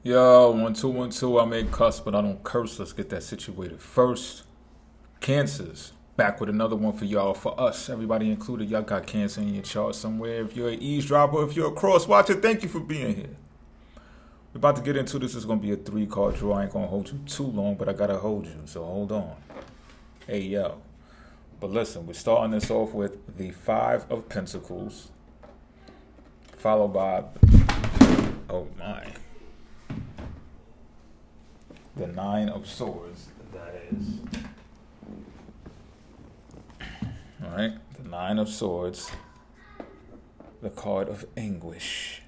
Yo, 1 2 1 2. I may cuss, but I don't curse. Let's get that situated first. Cancers. Back with another one for y'all. For us, everybody included. Y'all got cancer in your chart somewhere. If you're an eavesdropper, if you're a cross watcher, thank you for being here. We're about to get into this. It's going to be a 3-card draw. I ain't going to hold you too long, but I got to hold you. So hold on. Hey, yo. But listen, we're starting this off with the 5 of Pentacles, followed by, oh my, the 9 of Swords, that is. Alright, the 9 of Swords, the card of Anguish,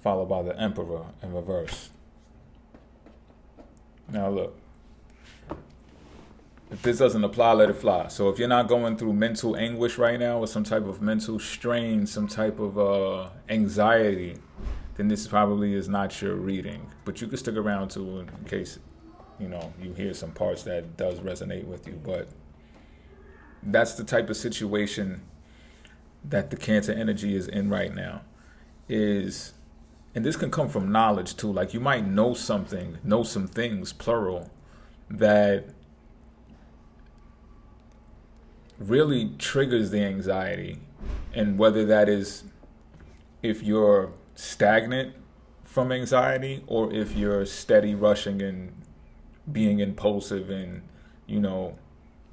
followed by the Emperor in reverse. Now look, if this doesn't apply, let it fly. So if you're not going through mental anguish right now or some type of mental strain, some type of anxiety, then this probably is not your reading. But you can stick around too in case, you hear some parts that does resonate with you. But that's the type of situation that the Cancer energy is in right now. And this can come from knowledge too. Like you might know some things, plural, that really triggers the anxiety. And whether that is if you're stagnant from anxiety or if you're steady rushing and being impulsive and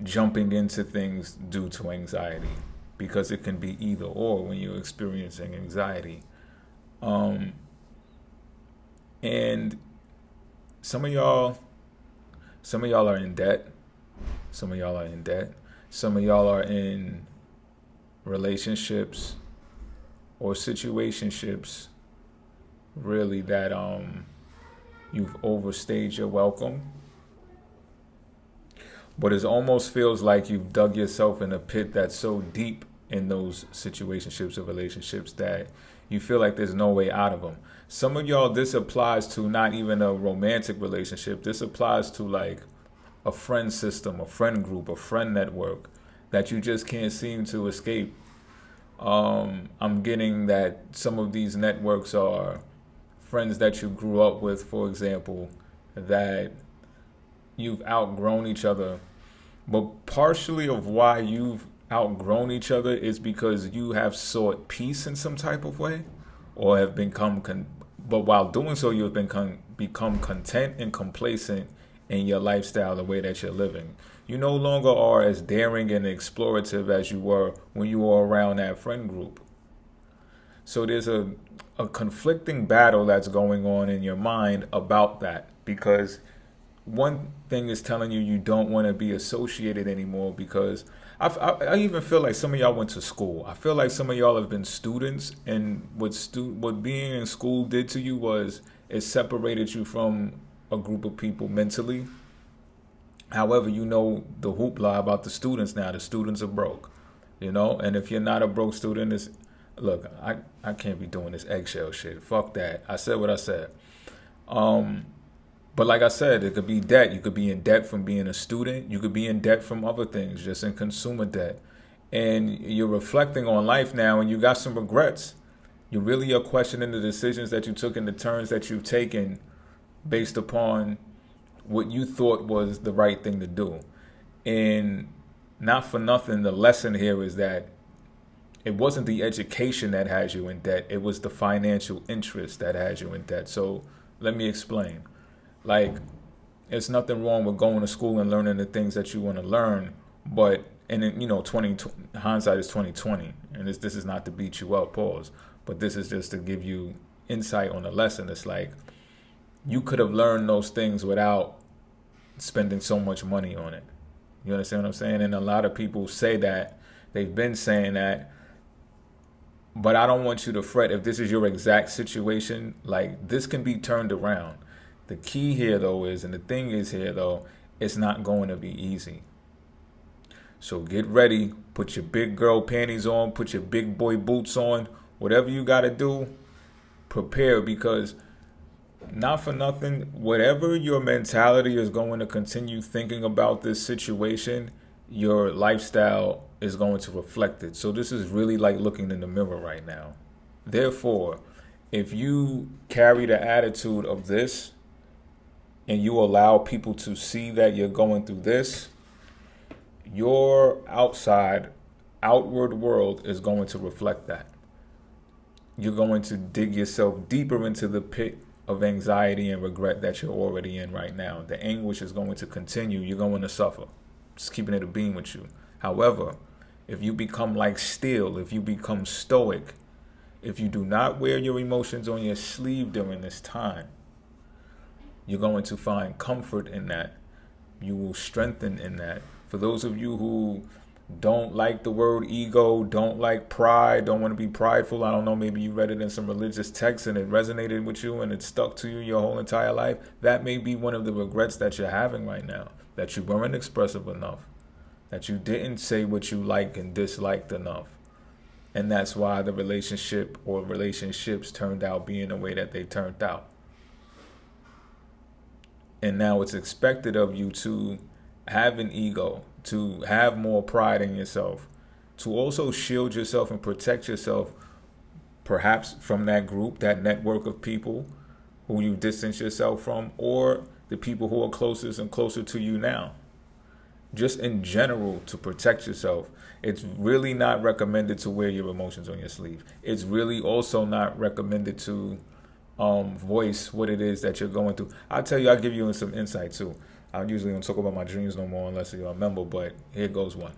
jumping into things due to anxiety, because it can be either or when you're experiencing anxiety. And some of y'all are in debt. Some of y'all are in relationships or situationships, really, that you've overstayed your welcome. But it almost feels like you've dug yourself in a pit that's so deep in those situationships or relationships that you feel like there's no way out of them. Some of y'all, this applies to not even a romantic relationship. This applies to like a friend system, a friend group, a friend network that you just can't seem to escape. I'm getting that some of these networks are friends that you grew up with, for example, that you've outgrown each other. But partially of why you've outgrown each other is because you have sought peace in some type of way, or have but while doing so, you have become content and complacent in your lifestyle, the way that you're living. You no longer are as daring and explorative as you were when you were around that friend group. So there's a conflicting battle that's going on in your mind about that, because one thing is telling you don't want to be associated anymore, because I even feel like some of y'all went to school. I feel like some of y'all have been students, and what being in school did to you was it separated you from a group of people mentally. However, the hoopla about the students now. The students are broke, and if you're not a broke student, look, I can't be doing this eggshell shit. Fuck that. I said what I said. But like I said, it could be debt. You could be in debt from being a student. You could be in debt from other things, just in consumer debt. And you're reflecting on life now, and you got some regrets. You really are questioning the decisions that you took and the turns that you've taken based upon what you thought was the right thing to do. And not for nothing, the lesson here is that it wasn't the education that has you in debt. It was the financial interest that has you in debt. So let me explain. Like, there's nothing wrong with going to school and learning the things that you want to learn, but hindsight is 20/20, and this is not to beat you up, pause, but this is just to give you insight on the lesson. It's like you could have learned those things without spending so much money on it. You understand what I'm saying? And a lot of people say that, they've been saying that, but I don't want you to fret if this is your exact situation. Like, this can be turned around. The key here, though, and the thing is here, though, it's not going to be easy. So get ready. Put your big girl panties on. Put your big boy boots on. Whatever you got to do, prepare, because not for nothing, whatever your mentality is going to continue thinking about this situation, your lifestyle is going to reflect it. So this is really like looking in the mirror right now. Therefore, if you carry the attitude of this and you allow people to see that you're going through this, your outward world is going to reflect that. You're going to dig yourself deeper into the pit of anxiety and regret that you're already in right now. The anguish is going to continue. You're going to suffer. Just keeping it a beam with you. However, if you become like steel, if you become stoic, if you do not wear your emotions on your sleeve during this time, you're going to find comfort in that. You will strengthen in that. For those of you who don't like the word ego, don't like pride, don't want to be prideful, I don't know, maybe you read it in some religious text and it resonated with you and it stuck to you your whole entire life. That may be one of the regrets that you're having right now, that you weren't expressive enough, that you didn't say what you like and disliked enough. And that's why the relationship or relationships turned out being the way that they turned out. And now it's expected of you to have an ego, to have more pride in yourself, to also shield yourself and protect yourself, perhaps from that group, that network of people who you distance yourself from, or the people who are closest and closer to you now. Just in general, to protect yourself. It's really not recommended to wear your emotions on your sleeve. It's really also not recommended to voice what it is that you're going through. I'll give you some insight too. I usually don't talk about my dreams no more unless you remember, but here goes one.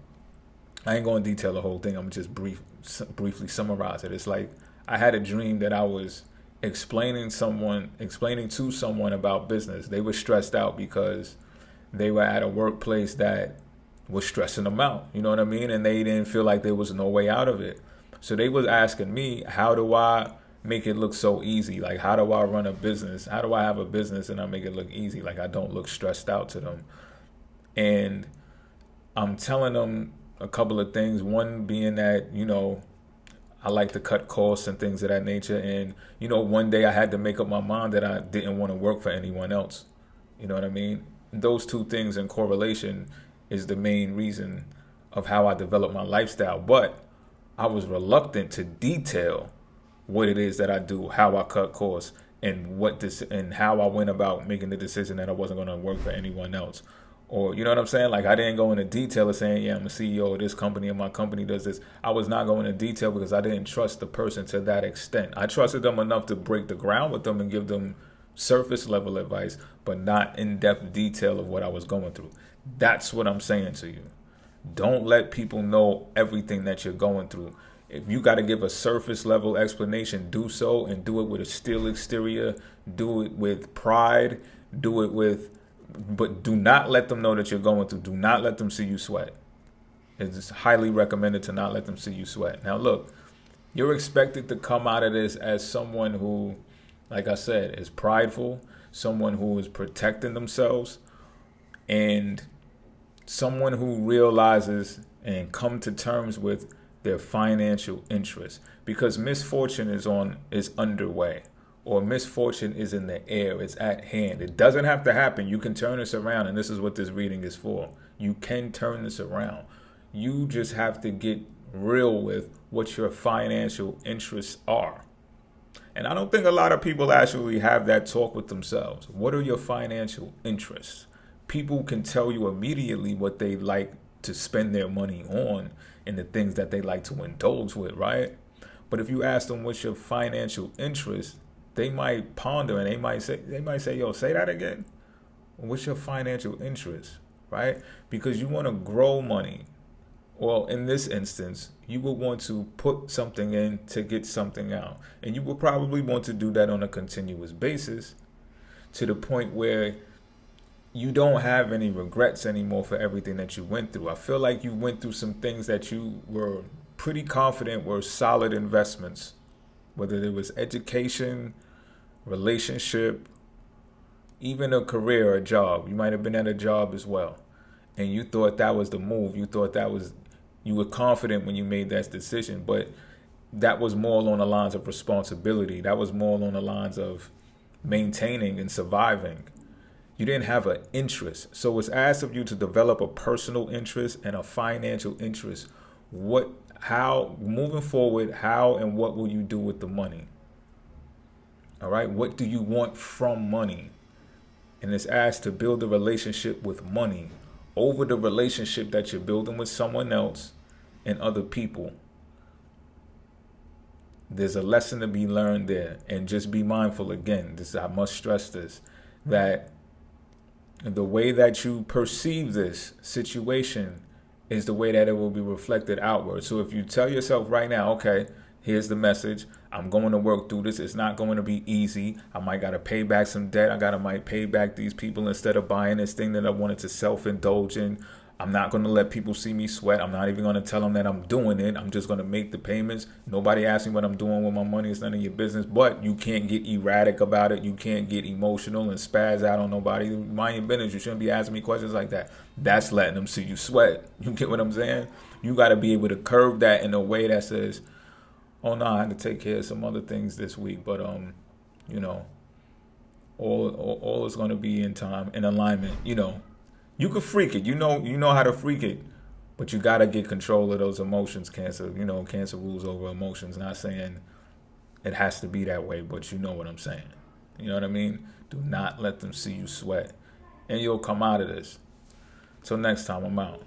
I ain't going to detail the whole thing. I'm just briefly summarize it. It's like I had a dream that I was explaining to someone about business. They were stressed out because they were at a workplace that was stressing them out. You know what I mean? And they didn't feel like there was no way out of it. So they was asking me, how do I make it look so easy? Like, how do I run a business? How do I have a business and I make it look easy? Like, I don't look stressed out to them. And I'm telling them a couple of things. One being that, I like to cut costs and things of that nature. And, one day I had to make up my mind that I didn't want to work for anyone else. You know what I mean? Those two things in correlation is the main reason of how I developed my lifestyle. But I was reluctant to detail what it is that I do, how I cut costs, and and how I went about making the decision that I wasn't going to work for anyone else. Or, you know what I'm saying? Like, I didn't go into detail of saying, yeah, I'm a CEO of this company and my company does this. I was not going into detail because I didn't trust the person to that extent. I trusted them enough to break the ground with them and give them surface level advice, but not in-depth detail of what I was going through. That's what I'm saying to you. Don't let people know everything that you're going through. If you got to give a surface level explanation, do so, and do it with a steel exterior. Do it with pride. But do not let them know that you're going through. Do not let them see you sweat. It's highly recommended to not let them see you sweat. Now, look, you're expected to come out of this as someone who, like I said, is prideful, someone who is protecting themselves, and someone who realizes and come to terms with their financial interests, because misfortune is underway, or misfortune is in the air. It's at hand. It doesn't have to happen. You can turn this around, and this is what this reading is for. You can turn this around. You just have to get real with what your financial interests are. And I don't think a lot of people actually have that talk with themselves. What are your financial interests? People can tell you immediately what they like to spend their money on and the things that they like to indulge with, right? But if you ask them what's your financial interest, they might ponder and they might say, yo, say that again. What's your financial interest, right? Because you want to grow money. Well, in this instance, you would want to put something in to get something out. And you will probably want to do that on a continuous basis to the point where you don't have any regrets anymore for everything that you went through. I feel like you went through some things that you were pretty confident were solid investments, whether it was education, relationship, even a career or a job. You might have been at a job as well. And you thought that was the move. You were confident when you made that decision, but that was more along the lines of responsibility. That was more along the lines of maintaining and surviving. You didn't have an interest. So it's asked of you to develop a personal interest and a financial interest. Moving forward, how and what will you do with the money? All right. What do you want from money? And it's asked to build a relationship with money over the relationship that you're building with someone else and other people. There's a lesson to be learned there. And just be mindful again, this, I must stress this, that the way that you perceive this situation is the way that it will be reflected outward. So if you tell yourself right now, okay, here's the message, I'm going to work through this. It's not going to be easy. I might got to pay back some debt. might pay back these people instead of buying this thing that I wanted to self-indulge in. I'm not going to let people see me sweat. I'm not even going to tell them that I'm doing it. I'm just going to make the payments. Nobody asks me what I'm doing with my money. It's none of your business. But you can't get erratic about it. You can't get emotional and spaz out on nobody. Mind your business. You shouldn't be asking me questions like that. That's letting them see you sweat. You get what I'm saying? You got to be able to curve that in a way that says, oh no, I had to take care of some other things this week, but you know, all is going to be in time, in alignment. You know, you could freak it. You know how to freak it, but you got to get control of those emotions. Cancer, Cancer rules over emotions. Not saying it has to be that way, but you know what I'm saying. You know what I mean? Do not let them see you sweat, and you'll come out of this. Till next time, I'm out.